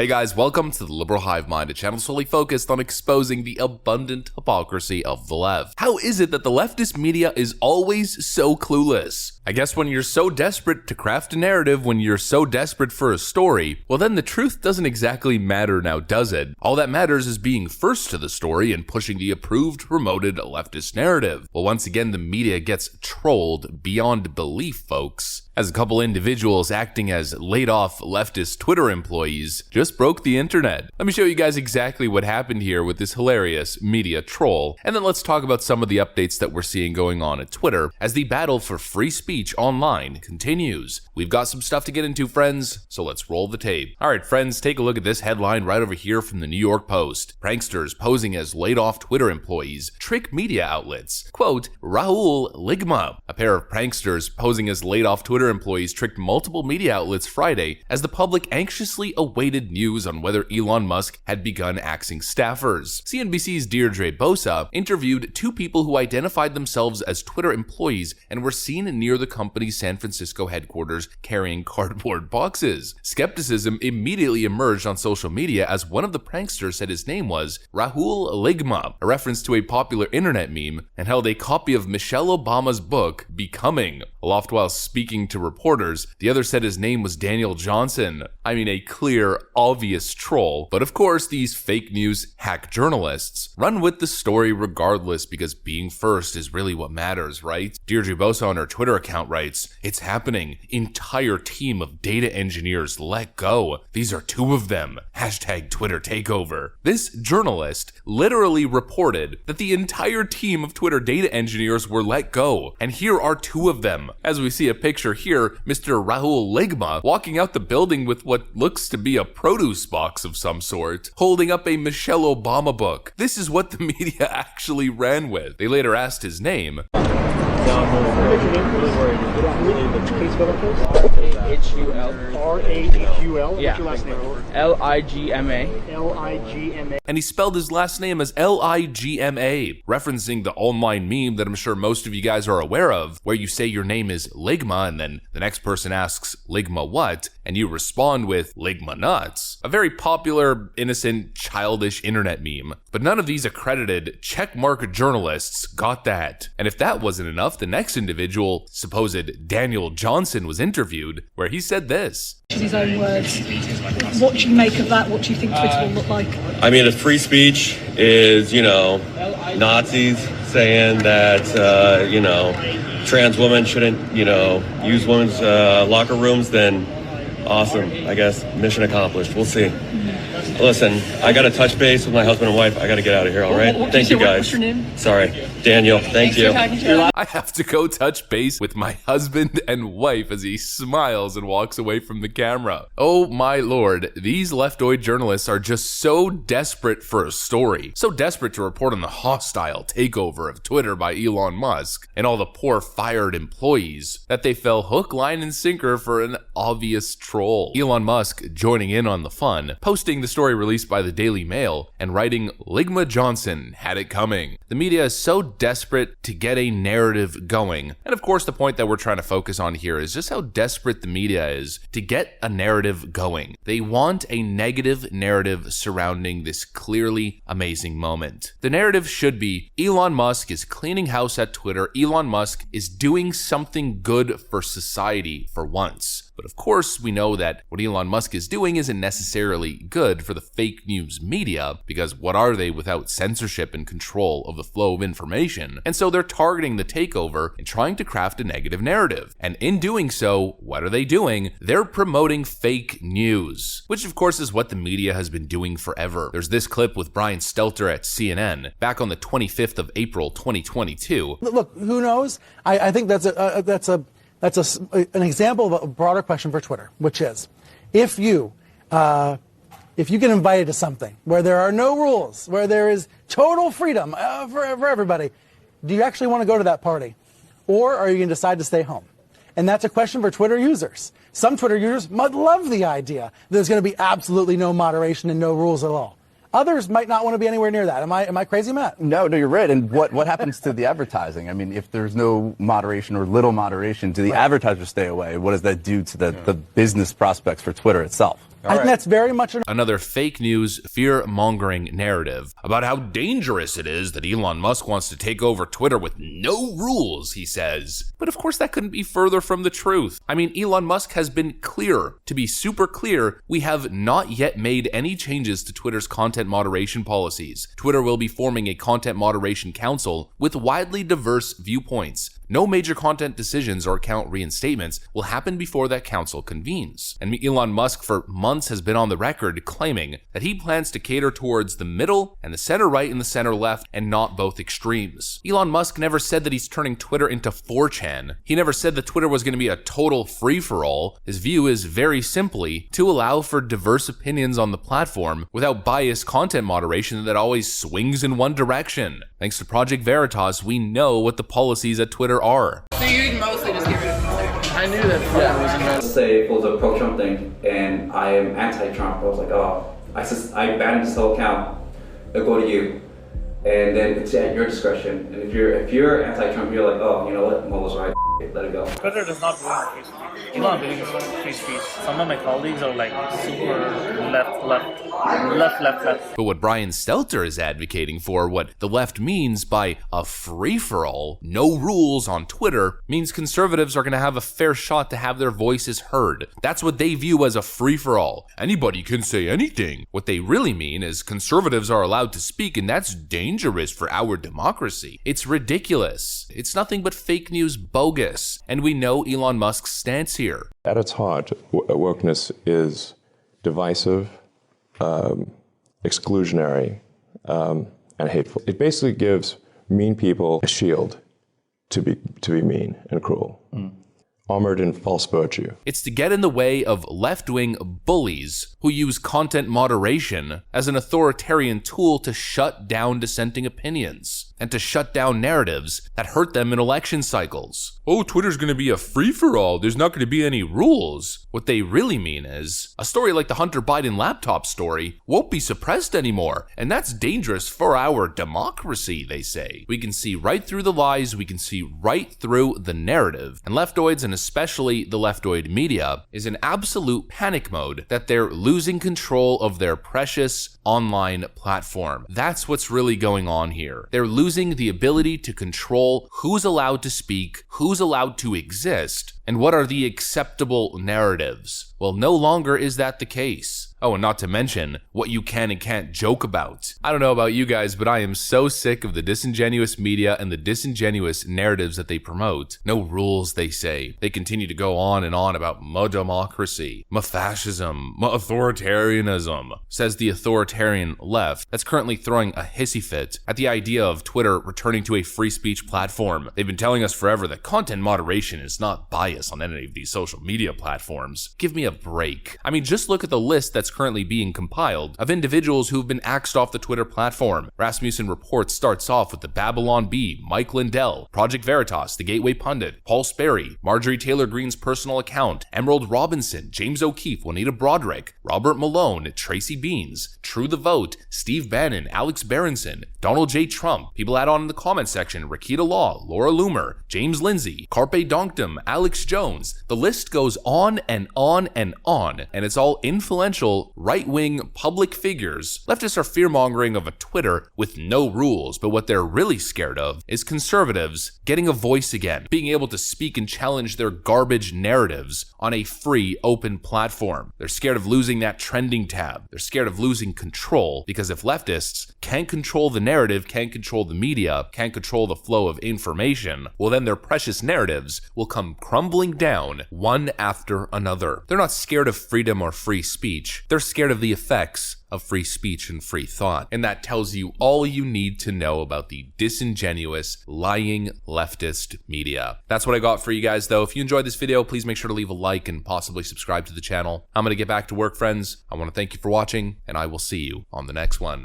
Hey guys, welcome to the Liberal Hive Mind, a channel solely focused on exposing the abundant hypocrisy of the left. How is it that the leftist media is always so clueless? I guess when you're so desperate to craft a narrative, when you're so desperate for a story, well then the truth doesn't exactly matter now, does it? All that matters is being first to the story and pushing the approved, promoted leftist narrative. Well, once again, the media gets trolled beyond belief, folks, as a couple individuals acting as laid-off leftist Twitter employees just broke the internet. Let me show you guys exactly what happened here with this hilarious media troll, and then let's talk about some of the updates that we're seeing going on at Twitter as the battle for free speech online continues. We've got some stuff to get into, friends, so let's roll the tape. Alright friends, take a look at this headline right over here from the New York Post. Pranksters posing as laid-off Twitter employees trick media outlets. Quote, Rahul Ligma. A pair of pranksters posing as laid-off Twitter employees tricked multiple media outlets Friday as the public anxiously awaited news on whether Elon Musk had begun axing staffers. CNBC's Deirdre Bosa interviewed two people who identified themselves as Twitter employees and were seen near the company's San Francisco headquarters carrying cardboard boxes. Skepticism immediately emerged on social media as one of the pranksters said his name was Rahul Ligma, a reference to a popular internet meme, and held a copy of Michelle Obama's book, Becoming. Aloft while speaking to reporters, the other said his name was Daniel Johnson. I mean, a clear, obvious troll. But of course, these fake news hack journalists run with the story regardless because being first is really what matters, right? Deirdre Bosa on her Twitter account writes, "It's happening. Entire team of data engineers let go. These are two of them. Hashtag Twitter takeover." This journalist literally reported that the entire team of Twitter data engineers were let go. And here are two of them. As we see a picture here, Mr. Rahul Ligma walking out the building with what looks to be a produce box of some sort, holding up a Michelle Obama book. This is what the media actually ran with. They later asked his name. R-A-H-U-L. Yeah. What's your last name? L-I-G-M-A. L-I-G-M-A. And he spelled his last name as L-I-G-M-A, referencing the online meme that I'm sure most of you guys are aware of, where you say your name is Ligma and then the next person asks, Ligma what? And you respond with Ligma nuts. A very popular, innocent, childish internet meme. But none of these accredited checkmark journalists got that. And if that wasn't enough, the next individual, supposed Daniel Johnson, was interviewed, where he said this. His own words. What do you make of that? What do you think Twitter will look like? I mean, if free speech is, Nazis saying that, trans women shouldn't, use women's locker rooms, then awesome. I guess mission accomplished. We'll see. Listen, I got to touch base with my husband and wife. I got to get out of here, all right? Thank you, guys. What's your name? Sorry. Daniel. Thank you. I have to go touch base with my husband and wife as he smiles and walks away from the camera. Oh my lord, these leftoid journalists are just so desperate for a story. So desperate to report on the hostile takeover of Twitter by Elon Musk and all the poor fired employees that they fell hook, line, and sinker for an obvious troll. Elon Musk joining in on the fun, posting the story released by the Daily Mail and writing, Ligma Johnson had it coming. The media is so desperate to get a narrative going. And of course, the point that we're trying to focus on here is just how desperate the media is to get a narrative going. They want a negative narrative surrounding this clearly amazing moment. The narrative should be Elon Musk is cleaning house at Twitter. Elon Musk is doing something good for society for once. But of course, we know that what Elon Musk is doing isn't necessarily good for the fake news media, because what are they without censorship and control of the flow of information? And so they're targeting the takeover and trying to craft a negative narrative. And in doing so, what are they doing? They're promoting fake news, which of course is what the media has been doing forever. There's this clip with Brian Stelter at CNN back on the 25th of April, 2022. Look, who knows? I think that's an example of a broader question for Twitter, which is, if you get invited to something where there are no rules, where there is total freedom for everybody, do you actually want to go to that party? Or are you going to decide to stay home? And that's a question for Twitter users. Some Twitter users might love the idea that there's going to be absolutely no moderation and no rules at all. Others might not want to be anywhere near that. Am I crazy, Matt? No, you're right. And what happens to the advertising? I mean, if there's no moderation or little moderation, do the advertisers stay away? What does that do to the business prospects for Twitter itself? I think that's very much Another fake news, fear-mongering narrative about how dangerous it is that Elon Musk wants to take over Twitter with no rules, he says. But of course that couldn't be further from the truth. I mean, Elon Musk has been clear, to be super clear, we have not yet made any changes to Twitter's content moderation policies. Twitter will be forming a content moderation council with widely diverse viewpoints. No major content decisions or account reinstatements will happen before that council convenes. And Elon Musk for months has been on the record claiming that he plans to cater towards the middle and the center right and the center left and not both extremes. Elon Musk never said that he's turning Twitter into 4chan. He never said that Twitter was going to be a total free-for-all. His view is very simply to allow for diverse opinions on the platform without biased content moderation that always swings in one direction. Thanks to Project Veritas, we know what the policies at Twitter are. So you mostly just get rid of Twitter? I knew that Twitter was another. Let's say if it was a pro-Trump thing and I am anti-Trump, I was like, oh, I banned this whole account. It'll go to you, and then it's at your discretion. And if you're anti-Trump, you're like, oh, you know what, Mo was right. Let it go. Twitter does not believe in free speech. Elon believes in free speech. Some of my colleagues are like super left. But what Brian Stelter is advocating for, what the left means by a free-for-all, no rules on Twitter, means conservatives are going to have a fair shot to have their voices heard. That's what they view as a free-for-all. Anybody can say anything. What they really mean is conservatives are allowed to speak, and that's dangerous for our democracy. It's ridiculous. It's nothing but fake news bogus. And we know Elon Musk's stance here. At its heart, wokeness is divisive, exclusionary, and hateful. It basically gives mean people a shield to be mean and cruel. Armored in false virtue. It's to get in the way of left-wing bullies who use content moderation as an authoritarian tool to shut down dissenting opinions and to shut down narratives that hurt them in election cycles. Oh, Twitter's going to be a free-for-all. There's not going to be any rules. What they really mean is a story like the Hunter Biden laptop story won't be suppressed anymore, and that's dangerous for our democracy, they say. We can see right through the lies, we can see right through the narrative, and leftoids, and especially the leftoid media, is in absolute panic mode that they're losing control of their precious online platform. That's what's really going on here. They're losing the ability to control who's allowed to speak, who's allowed to exist, and what are the acceptable narratives. Well, no longer is that the case. Oh, and not to mention what you can and can't joke about. I don't know about you guys, but I am so sick of the disingenuous media and the disingenuous narratives that they promote. No rules, they say. They continue to go on and on about democracy, fascism, authoritarianism, says the authoritarian left that's currently throwing a hissy fit at the idea of Twitter returning to a free speech platform. They've been telling us forever that content moderation is not biased on any of these social media platforms. Give me a break. I mean, just look at the list that's currently being compiled of individuals who've been axed off the Twitter platform. Rasmussen Report starts off with the Babylon Bee, Mike Lindell, Project Veritas, The Gateway Pundit, Paul Sperry, Marjorie Taylor Greene's personal account, Emerald Robinson, James O'Keefe, Juanita Broderick, Robert Malone, Tracy Beans, True the Vote, Steve Bannon, Alex Berenson, Donald J. Trump. People add on in the comment section, Rakita Law, Laura Loomer, James Lindsay, Carpe Donktum, Alex Jones. The list goes on and on and on, and it's all influential right-wing public figures. Leftists are fear-mongering of a Twitter with no rules, but what they're really scared of is conservatives getting a voice again, being able to speak and challenge their garbage narratives on a free, open platform. They're scared of losing that trending tab. They're scared of losing control, because if leftists can't control the narrative, can't control the media, can't control the flow of information, well then their precious narratives will come crumbling down one after another. They're not scared of freedom or free speech. They're scared of the effects of free speech and free thought. And that tells you all you need to know about the disingenuous, lying leftist media. That's what I got for you guys, though. If you enjoyed this video, please make sure to leave a like and possibly subscribe to the channel. I'm going to get back to work, friends. I want to thank you for watching, and I will see you on the next one.